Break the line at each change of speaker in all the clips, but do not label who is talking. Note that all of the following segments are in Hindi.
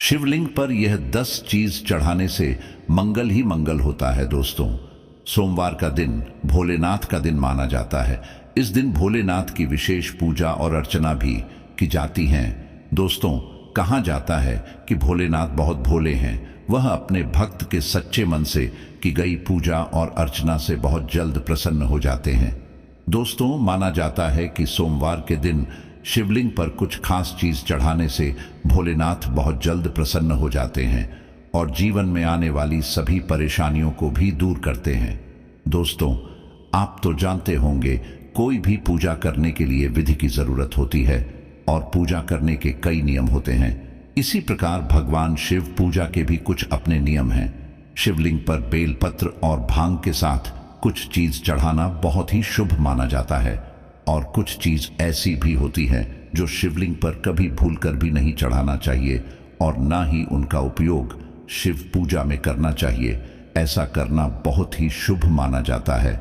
शिवलिंग पर यह 10 चीज चढ़ाने से मंगल ही मंगल होता है। दोस्तों, सोमवार का दिन भोलेनाथ का दिन माना जाता है। इस दिन भोलेनाथ की विशेष पूजा और अर्चना भी की जाती है। दोस्तों, कहा जाता है कि भोलेनाथ बहुत भोले हैं। वह अपने भक्त के सच्चे मन से की गई पूजा और अर्चना से बहुत जल्द प्रसन्न हो जाते हैं। दोस्तों, माना जाता है कि सोमवार के दिन शिवलिंग पर कुछ खास चीज चढ़ाने से भोलेनाथ बहुत जल्द प्रसन्न हो जाते हैं और जीवन में आने वाली सभी परेशानियों को भी दूर करते हैं। दोस्तों, आप तो जानते होंगे, कोई भी पूजा करने के लिए विधि की जरूरत होती है और पूजा करने के कई नियम होते हैं। इसी प्रकार भगवान शिव पूजा के भी कुछ अपने नियम हैं। शिवलिंग पर बेलपत्र और भांग के साथ कुछ चीज चढ़ाना बहुत ही शुभ माना जाता है और कुछ चीज ऐसी भी होती है जो शिवलिंग पर कभी भूलकर भी नहीं चढ़ाना चाहिए और ना ही उनका उपयोग शिव पूजा में करना चाहिए। ऐसा करना बहुत ही शुभ माना जाता है।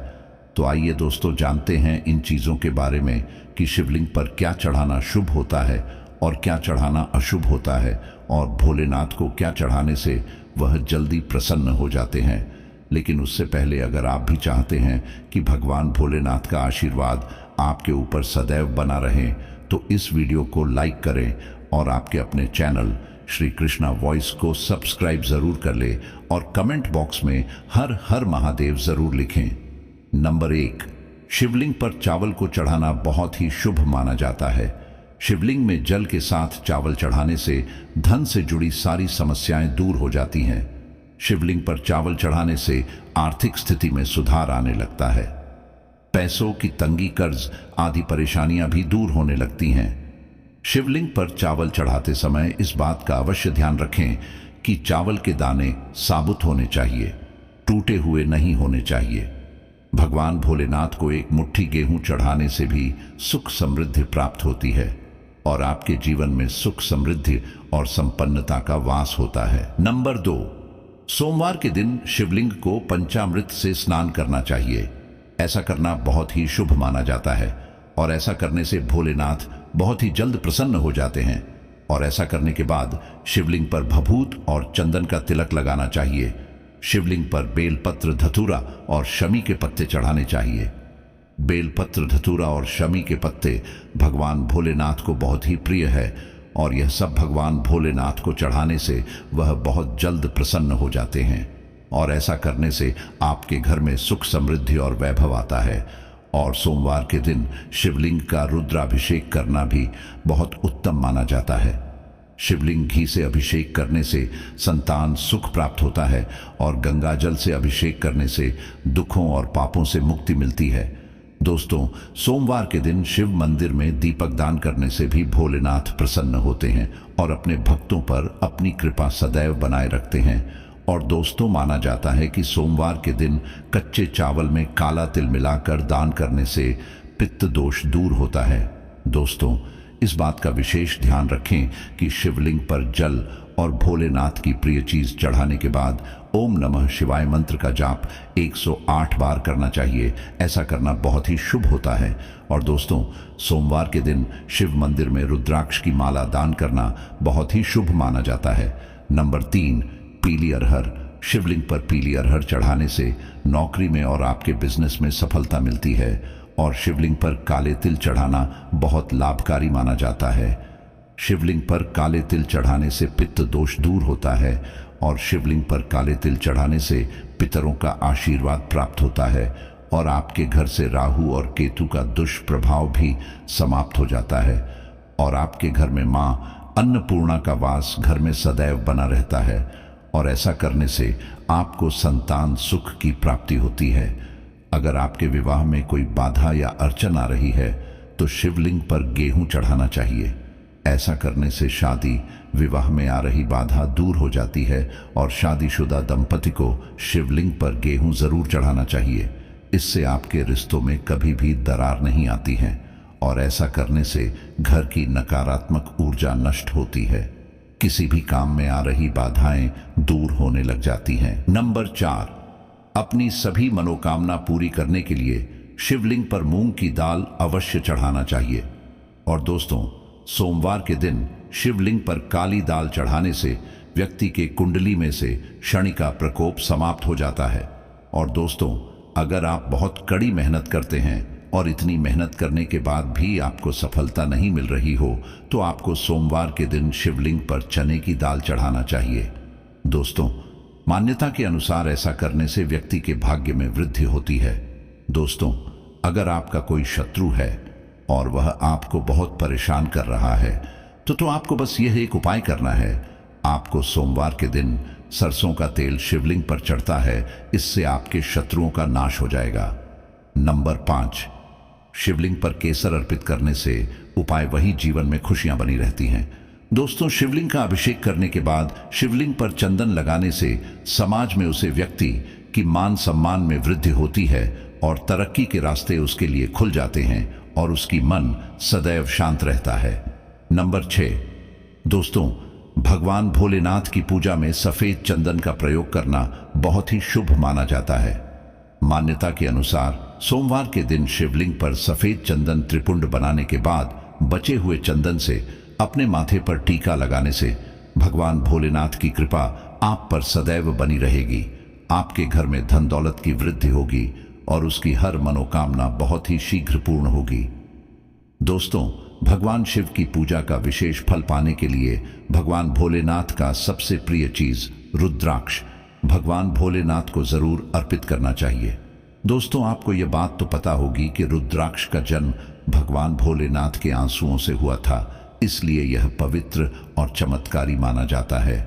तो आइए दोस्तों, जानते हैं इन चीजों के बारे में कि शिवलिंग पर क्या चढ़ाना शुभ होता है और क्या चढ़ाना अशुभ होता है और भोलेनाथ को क्या चढ़ाने से वह जल्दी प्रसन्न हो जाते हैं। लेकिन उससे पहले अगर आप भी चाहते हैं कि भगवान भोलेनाथ का आशीर्वाद आपके ऊपर सदैव बना रहे, तो इस वीडियो को लाइक करें और आपके अपने चैनल श्री कृष्णा वॉइस को सब्सक्राइब जरूर कर ले और कमेंट बॉक्स में हर हर महादेव जरूर लिखें। नंबर 1, शिवलिंग पर चावल को चढ़ाना बहुत ही शुभ माना जाता है। शिवलिंग में जल के साथ चावल चढ़ाने से धन से जुड़ी सारी समस्याएं दूर हो जाती हैं। शिवलिंग पर चावल चढ़ाने से आर्थिक स्थिति में सुधार आने लगता है। पैसों की तंगी, कर्ज आदि परेशानियां भी दूर होने लगती हैं। शिवलिंग पर चावल चढ़ाते समय इस बात का अवश्य ध्यान रखें कि चावल के दाने साबुत होने चाहिए, टूटे हुए नहीं होने चाहिए। भगवान भोलेनाथ को एक मुट्ठी गेहूं चढ़ाने से भी सुख समृद्धि प्राप्त होती है और आपके जीवन में सुख समृद्धि और संपन्नता का वास होता है। नंबर 2, सोमवार के दिन शिवलिंग को पंचामृत से स्नान करना चाहिए। ऐसा करना बहुत ही शुभ माना जाता है और ऐसा करने से भोलेनाथ बहुत ही जल्द प्रसन्न हो जाते हैं। और ऐसा करने के बाद शिवलिंग पर भभूत और चंदन का तिलक लगाना चाहिए। शिवलिंग पर बेलपत्र, धतूरा और शमी के पत्ते चढ़ाने चाहिए। बेलपत्र, धतूरा और शमी के पत्ते भगवान भोलेनाथ को बहुत ही प्रिय है और यह सब भगवान भोलेनाथ को चढ़ाने से वह बहुत जल्द प्रसन्न हो जाते हैं। और ऐसा करने से आपके घर में सुख समृद्धि और वैभव आता है। और सोमवार के दिन शिवलिंग का रुद्राभिषेक करना भी बहुत उत्तम माना जाता है। शिवलिंग घी से अभिषेक करने से संतान सुख प्राप्त होता है और गंगा जल से अभिषेक करने से दुखों और पापों से मुक्ति मिलती है। दोस्तों, सोमवार के दिन शिव मंदिर में दीपक दान करने से भी भोलेनाथ प्रसन्न होते हैं और अपने भक्तों पर अपनी कृपा सदैव बनाए रखते हैं। और दोस्तों, माना जाता है कि सोमवार के दिन कच्चे चावल में काला तिल मिलाकर दान करने से पित्त दोष दूर होता है। दोस्तों, इस बात का विशेष ध्यान रखें कि शिवलिंग पर जल और भोलेनाथ की प्रिय चीज चढ़ाने के बाद ओम नमः शिवाय मंत्र का जाप 108 बार करना चाहिए। ऐसा करना बहुत ही शुभ होता है। और दोस्तों, सोमवार के दिन शिव मंदिर में रुद्राक्ष की माला दान करना बहुत ही शुभ माना जाता है। नंबर 3, पीली अरहर। शिवलिंग पर पीली अरहर चढ़ाने से नौकरी में और आपके बिजनेस में सफलता मिलती है और शिवलिंग पर काले तिल चढ़ाना बहुत लाभकारी माना जाता है। शिवलिंग पर काले तिल चढ़ाने से पित्त दोष दूर होता है और शिवलिंग पर काले तिल चढ़ाने से पितरों का आशीर्वाद प्राप्त होता है और आपके घर से राहु और केतु का दुष्प्रभाव भी समाप्त हो जाता है और आपके घर में मां अन्नपूर्णा का वास घर में सदैव बना रहता है। और ऐसा करने से आपको संतान सुख की प्राप्ति होती है। अगर आपके विवाह में कोई बाधा या अड़चन आ रही है तो शिवलिंग पर गेहूं चढ़ाना चाहिए। ऐसा करने से शादी विवाह में आ रही बाधा दूर हो जाती है और शादीशुदा दंपति को शिवलिंग पर गेहूं जरूर चढ़ाना चाहिए। इससे आपके रिश्तों में कभी भी दरार नहीं आती है और ऐसा करने से घर की नकारात्मक ऊर्जा नष्ट होती है। किसी भी काम में आ रही बाधाएं दूर होने लग जाती हैं। नंबर 4, अपनी सभी मनोकामना पूरी करने के लिए शिवलिंग पर मूंग की दाल अवश्य चढ़ाना चाहिए। और दोस्तों, सोमवार के दिन शिवलिंग पर काली दाल चढ़ाने से व्यक्ति के कुंडली में से शनि का प्रकोप समाप्त हो जाता है। और दोस्तों, अगर आप बहुत कड़ी मेहनत करते हैं और इतनी मेहनत करने के बाद भी आपको सफलता नहीं मिल रही हो, तो आपको सोमवार के दिन शिवलिंग पर चने की दाल चढ़ाना चाहिए। दोस्तों, मान्यता के अनुसार ऐसा करने से व्यक्ति के भाग्य में वृद्धि होती है। दोस्तों, अगर आपका कोई शत्रु है और वह आपको बहुत परेशान कर रहा है, तो आपको बस यह एक उपाय करना है। आपको सोमवार के दिन सरसों का तेल शिवलिंग पर चढ़ता है, इससे आपके शत्रुओं का नाश हो जाएगा। नंबर 5, शिवलिंग पर केसर अर्पित करने से उपाय वही, जीवन में खुशियां बनी रहती हैं। दोस्तों, शिवलिंग का अभिषेक करने के बाद शिवलिंग पर चंदन लगाने से समाज में उसे व्यक्ति की मान सम्मान में वृद्धि होती है और तरक्की के रास्ते उसके लिए खुल जाते हैं और उसकी मन सदैव शांत रहता है। नंबर 6, दोस्तों, भगवान भोलेनाथ की पूजा में सफेद चंदन का प्रयोग करना बहुत ही शुभ माना जाता है। मान्यता के अनुसार सोमवार के दिन शिवलिंग पर सफेद चंदन त्रिपुंड बनाने के बाद बचे हुए चंदन से अपने माथे पर टीका लगाने से भगवान भोलेनाथ की कृपा आप पर सदैव बनी रहेगी। आपके घर में धन दौलत की वृद्धि होगी और उसकी हर मनोकामना बहुत ही शीघ्र पूर्ण होगी। दोस्तों, भगवान शिव की पूजा का विशेष फल पाने के लिए भगवान भोलेनाथ का सबसे प्रिय चीज रुद्राक्ष भगवान भोलेनाथ को जरूर अर्पित करना चाहिए। दोस्तों, आपको यह बात तो पता होगी कि रुद्राक्ष का जन्म भगवान भोलेनाथ के आंसुओं से हुआ था, इसलिए यह पवित्र और चमत्कारी माना जाता है।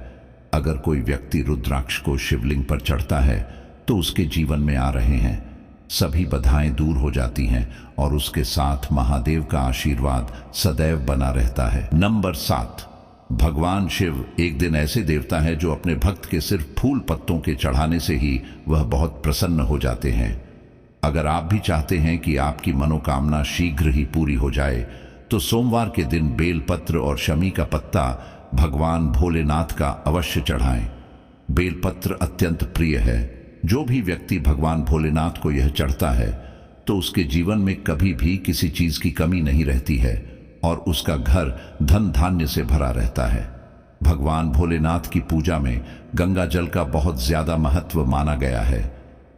अगर कोई व्यक्ति रुद्राक्ष को शिवलिंग पर चढ़ता है तो उसके जीवन में आ रहे हैं सभी बाधाएं दूर हो जाती हैं और उसके साथ महादेव का आशीर्वाद सदैव बना रहता है। नंबर 7, भगवान शिव एक दिन ऐसे देवता है जो अपने भक्त के सिर्फ फूल पत्तों के चढ़ाने से ही वह बहुत प्रसन्न हो जाते हैं। अगर आप भी चाहते हैं कि आपकी मनोकामना शीघ्र ही पूरी हो जाए, तो सोमवार के दिन बेलपत्र और शमी का पत्ता भगवान भोलेनाथ का अवश्य चढ़ाएं। बेलपत्र अत्यंत प्रिय है। जो भी व्यक्ति भगवान भोलेनाथ को यह चढ़ता है तो उसके जीवन में कभी भी किसी चीज की कमी नहीं रहती है और उसका घर धन धान्य से भरा रहता है। भगवान भोलेनाथ की पूजा में गंगा जल का बहुत ज्यादा महत्व माना गया है।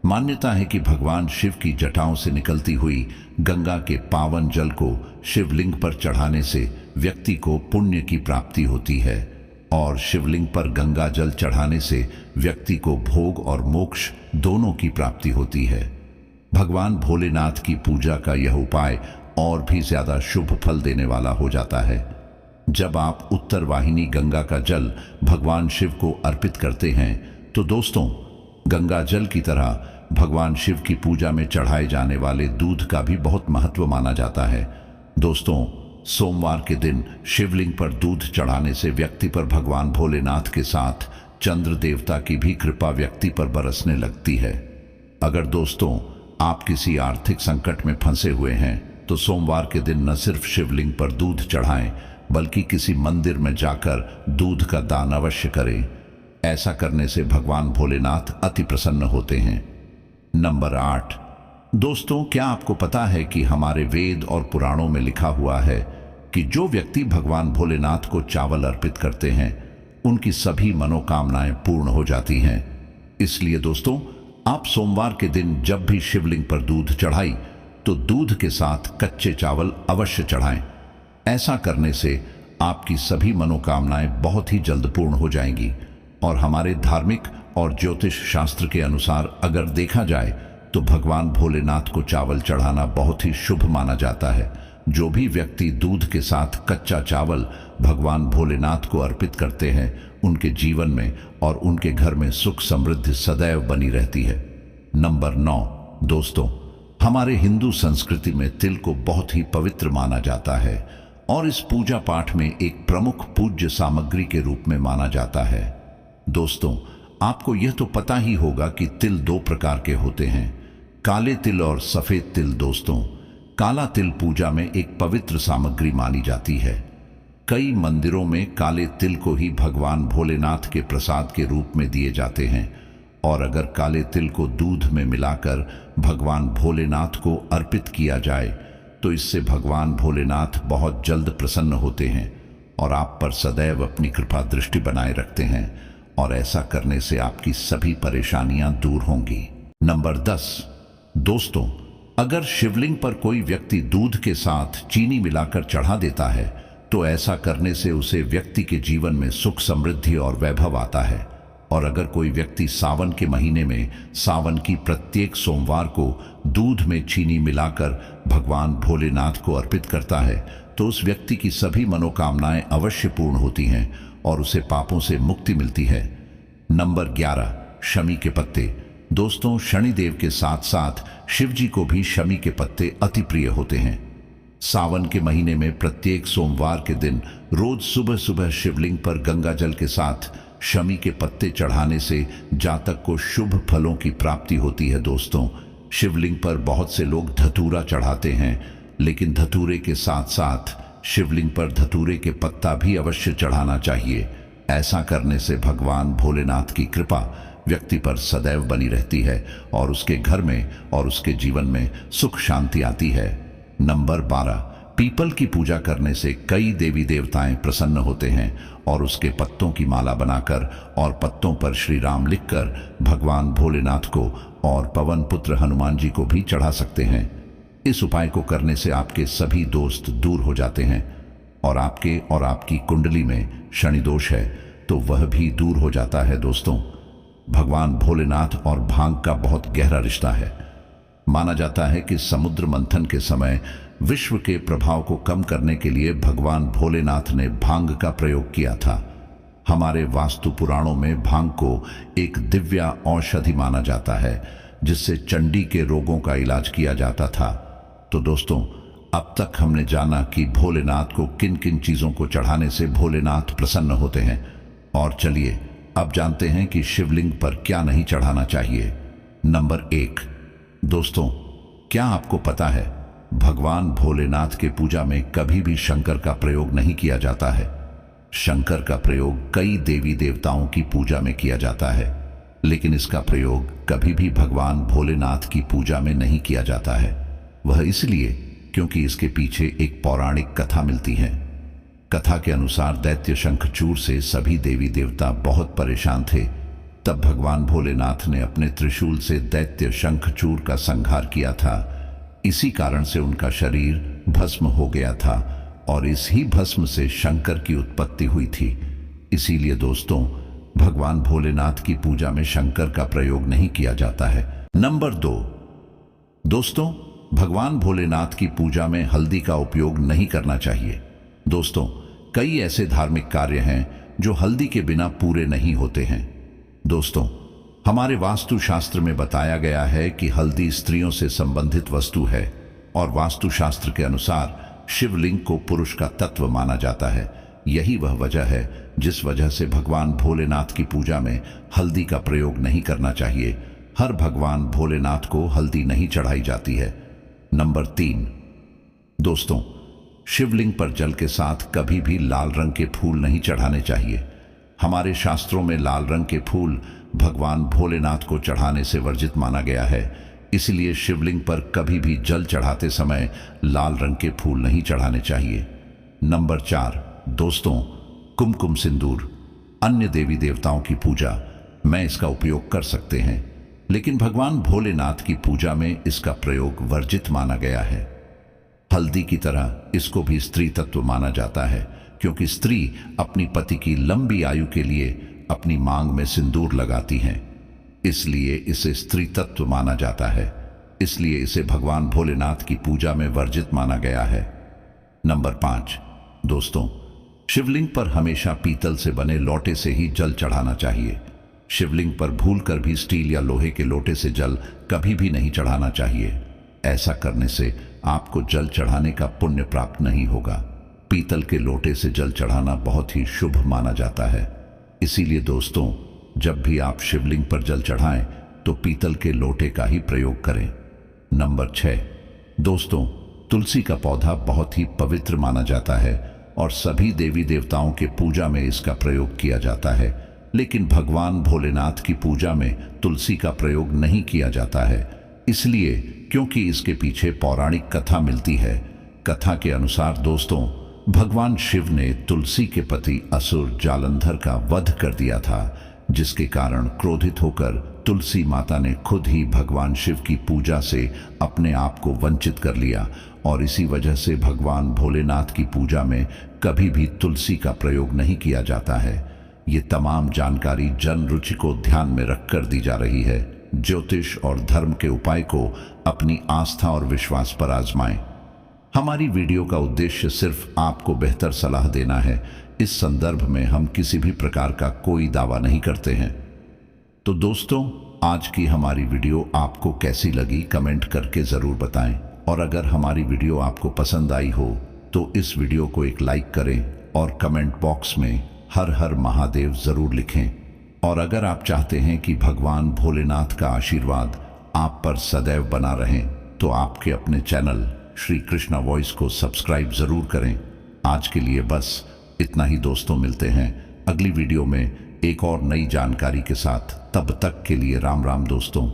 मान्यता है कि भगवान शिव की जटाओं से निकलती हुई गंगा के पावन जल को शिवलिंग पर चढ़ाने से व्यक्ति को पुण्य की प्राप्ति होती है और शिवलिंग पर गंगा जल चढ़ाने से व्यक्ति को भोग और मोक्ष दोनों की प्राप्ति होती है। भगवान भोलेनाथ की पूजा का यह उपाय और भी ज्यादा शुभ फल देने वाला हो जाता है। जब आप उत्तर वाहिनी गंगा का जल भगवान शिव को अर्पित करते हैं, तो दोस्तों, गंगा जल की तरह भगवान शिव की पूजा में चढ़ाए जाने वाले दूध का भी बहुत महत्व माना जाता है। दोस्तों, सोमवार के दिन शिवलिंग पर दूध चढ़ाने से व्यक्ति पर भगवान भोलेनाथ के साथ चंद्र देवता की भी कृपा व्यक्ति पर बरसने लगती है। अगर दोस्तों आप किसी आर्थिक संकट में फंसे हुए हैं, तो सोमवार के दिन न सिर्फ शिवलिंग पर दूध चढ़ाएं, बल्कि किसी मंदिर में जाकर दूध का दान अवश्य करें। ऐसा करने से भगवान भोलेनाथ अति प्रसन्न होते हैं। नंबर 8, दोस्तों, क्या आपको पता है कि हमारे वेद और पुराणों में लिखा हुआ है कि जो व्यक्ति भगवान भोलेनाथ को चावल अर्पित करते हैं उनकी सभी मनोकामनाएं पूर्ण हो जाती हैं। इसलिए दोस्तों, आप सोमवार के दिन जब भी शिवलिंग पर दूध चढ़ाई तो दूध के साथ कच्चे चावल अवश्य चढ़ाएं। ऐसा करने से आपकी सभी मनोकामनाएं बहुत ही जल्द पूर्ण हो जाएंगी। और हमारे धार्मिक और ज्योतिष शास्त्र के अनुसार अगर देखा जाए तो भगवान भोलेनाथ को चावल चढ़ाना बहुत ही शुभ माना जाता है। जो भी व्यक्ति दूध के साथ कच्चा चावल भगवान भोलेनाथ को अर्पित करते हैं, उनके जीवन में और उनके घर में सुख समृद्धि सदैव बनी रहती है। नंबर 9, दोस्तों, हमारे हिंदू संस्कृति में तिल को बहुत ही पवित्र माना जाता है और इस पूजा पाठ में एक प्रमुख पूज्य सामग्री के रूप में माना जाता है। दोस्तों, आपको यह तो पता ही होगा कि तिल 2 प्रकार के होते हैं, काले तिल और सफेद तिल। दोस्तों, काला तिल पूजा में एक पवित्र सामग्री मानी जाती है। कई मंदिरों में काले तिल को ही भगवान भोलेनाथ के प्रसाद के रूप में दिए जाते हैं और अगर काले तिल को दूध में मिलाकर भगवान भोलेनाथ को अर्पित किया जाए तो इससे भगवान भोलेनाथ बहुत जल्द प्रसन्न होते हैं और आप पर सदैव अपनी कृपा दृष्टि बनाए रखते हैं और ऐसा करने से आपकी सभी परेशानियां दूर होंगी। नंबर 10, दोस्तों, अगर शिवलिंग पर कोई व्यक्ति दूध के साथ चीनी मिलाकर चढ़ा देता है तो ऐसा करने से उसे व्यक्ति के जीवन में सुख, समृद्धि और वैभव आता है। और अगर कोई व्यक्ति सावन के महीने में सावन की प्रत्येक सोमवार को दूध में चीनी मिलाकर भगवान भोलेनाथ को अर्पित करता है तो उस व्यक्ति की सभी मनोकामनाएं अवश्य पूर्ण होती हैं और उसे पापों से मुक्ति मिलती है। नंबर 11, शमी के पत्ते। दोस्तों, शनिदेव के साथ साथ शिव जी को भी शमी के पत्ते अति प्रिय होते हैं। सावन के महीने में प्रत्येक सोमवार के दिन रोज सुबह सुबह शिवलिंग पर गंगा जल के साथ शमी के पत्ते चढ़ाने से जातक को शुभ फलों की प्राप्ति होती है। दोस्तों, शिवलिंग पर बहुत से लोग धतूरा चढ़ाते हैं, लेकिन धतूरे के साथ साथ शिवलिंग पर धतूरे के पत्ता भी अवश्य चढ़ाना चाहिए। ऐसा करने से भगवान भोलेनाथ की कृपा व्यक्ति पर सदैव बनी रहती है और उसके घर में और उसके जीवन में सुख शांति आती है। नंबर 12, पीपल की पूजा करने से कई देवी देवताएं प्रसन्न होते हैं और उसके पत्तों की माला बनाकर और पत्तों पर श्री राम लिखकर भगवान भोलेनाथ को और पवन पुत्र हनुमान जी को भी चढ़ा सकते हैं। इस उपाय को करने से आपके सभी दोस्त दूर हो जाते हैं और आपके और आपकी कुंडली में शनि दोष है तो वह भी दूर हो जाता है। दोस्तों, भगवान भोलेनाथ और भांग का बहुत गहरा रिश्ता है। माना जाता है कि समुद्र मंथन के समय विश्व के प्रभाव को कम करने के लिए भगवान भोलेनाथ ने भांग का प्रयोग किया था। हमारे वास्तु पुराणों में भांग को एक दिव्य औषधि माना जाता है जिससे चंडी के रोगों का इलाज किया जाता था। तो दोस्तों, अब तक हमने जाना कि भोलेनाथ को किन किन चीजों को चढ़ाने से भोलेनाथ प्रसन्न होते हैं, और चलिए अब जानते हैं कि शिवलिंग पर क्या नहीं चढ़ाना चाहिए। नंबर 1, दोस्तों, क्या आपको पता है भगवान भोलेनाथ के पूजा में कभी भी शंकर का प्रयोग नहीं किया जाता है। शंकर का प्रयोग कई देवी देवताओं की पूजा में किया जाता है, लेकिन इसका प्रयोग कभी भी भगवान भोलेनाथ की पूजा में नहीं किया जाता है। वह इसलिए क्योंकि इसके पीछे एक पौराणिक कथा मिलती है। कथा के अनुसार दैत्य शंखचूड़ से सभी देवी देवता बहुत परेशान थे। तब भगवान भोलेनाथ ने अपने त्रिशूल से दैत्य शंखचूड़ का संहार किया था। इसी कारण से उनका शरीर भस्म हो गया था और इस ही भस्म से शंकर की उत्पत्ति हुई थी। इसीलिए दोस्तों, भगवान भोलेनाथ की पूजा में शंकर का प्रयोग नहीं किया जाता है। नंबर 2, दोस्तों, भगवान भोलेनाथ की पूजा में हल्दी का उपयोग नहीं करना चाहिए। दोस्तों, कई ऐसे धार्मिक कार्य हैं जो हल्दी के बिना पूरे नहीं होते हैं। दोस्तों, हमारे वास्तुशास्त्र में बताया गया है कि हल्दी स्त्रियों से संबंधित वस्तु है और वास्तुशास्त्र के अनुसार शिवलिंग को पुरुष का तत्व माना जाता है। यही वह वजह है जिस वजह से भगवान भोलेनाथ की पूजा में हल्दी का प्रयोग नहीं करना चाहिए। हर भगवान भोलेनाथ को हल्दी नहीं चढ़ाई जाती है। नंबर 3, दोस्तों, शिवलिंग पर जल के साथ कभी भी लाल रंग के फूल नहीं चढ़ाने चाहिए। हमारे शास्त्रों में लाल रंग के फूल भगवान भोलेनाथ को चढ़ाने से वर्जित माना गया है। इसलिए शिवलिंग पर कभी भी जल चढ़ाते समय लाल रंग के फूल नहीं चढ़ाने चाहिए। नंबर 4, दोस्तों, कुमकुम सिंदूर। अन्य देवी देवताओं की पूजा में इसका उपयोग कर सकते हैं, लेकिन भगवान भोलेनाथ की पूजा में इसका प्रयोग वर्जित माना गया है। हल्दी की तरह इसको भी स्त्री तत्व माना जाता है, क्योंकि स्त्री अपनी पति की लंबी आयु के लिए अपनी मांग में सिंदूर लगाती हैं, इसलिए इसे स्त्री तत्व माना जाता है। इसलिए इसे भगवान भोलेनाथ की पूजा में वर्जित माना गया है। नंबर 5, दोस्तों, शिवलिंग पर हमेशा पीतल से बने लोटे से ही जल चढ़ाना चाहिए। शिवलिंग पर भूलकर भी स्टील या लोहे के लोटे से जल कभी भी नहीं चढ़ाना चाहिए। ऐसा करने से आपको जल चढ़ाने का पुण्य प्राप्त नहीं होगा। पीतल के लोटे से जल चढ़ाना बहुत ही शुभ माना जाता है। इसीलिए दोस्तों, जब भी आप शिवलिंग पर जल चढ़ाएं तो पीतल के लोटे का ही प्रयोग करें। नंबर 6, दोस्तों, तुलसी का पौधा बहुत ही पवित्र माना जाता है और सभी देवी देवताओं के पूजा में इसका प्रयोग किया जाता है, लेकिन भगवान भोलेनाथ की पूजा में तुलसी का प्रयोग नहीं किया जाता है। इसलिए क्योंकि इसके पीछे पौराणिक कथा मिलती है। कथा के अनुसार दोस्तों, भगवान शिव ने तुलसी के पति असुर जालंधर का वध कर दिया था, जिसके कारण क्रोधित होकर तुलसी माता ने खुद ही भगवान शिव की पूजा से अपने आप को वंचित कर लिया और इसी वजह से भगवान भोलेनाथ की पूजा में कभी भी तुलसी का प्रयोग नहीं किया जाता है। ये तमाम जानकारी जन रुचि को ध्यान में रखकर दी जा रही है। ज्योतिष और धर्म के उपाय को अपनी आस्था और विश्वास पर आजमाएं। हमारी वीडियो का उद्देश्य सिर्फ आपको बेहतर सलाह देना है। इस संदर्भ में हम किसी भी प्रकार का कोई दावा नहीं करते हैं। तो दोस्तों, आज की हमारी वीडियो आपको कैसी लगी कमेंट करके ज़रूर बताएं, और अगर हमारी वीडियो आपको पसंद आई हो तो इस वीडियो को एक लाइक करें और कमेंट बॉक्स में हर हर महादेव ज़रूर लिखें। और अगर आप चाहते हैं कि भगवान भोलेनाथ का आशीर्वाद आप पर सदैव बना रहे तो आपके अपने चैनल श्री कृष्णा वॉइस को सब्सक्राइब ज़रूर करें। आज के लिए बस इतना ही दोस्तों, मिलते हैं अगली वीडियो में एक और नई जानकारी के साथ। तब तक के लिए राम राम दोस्तों।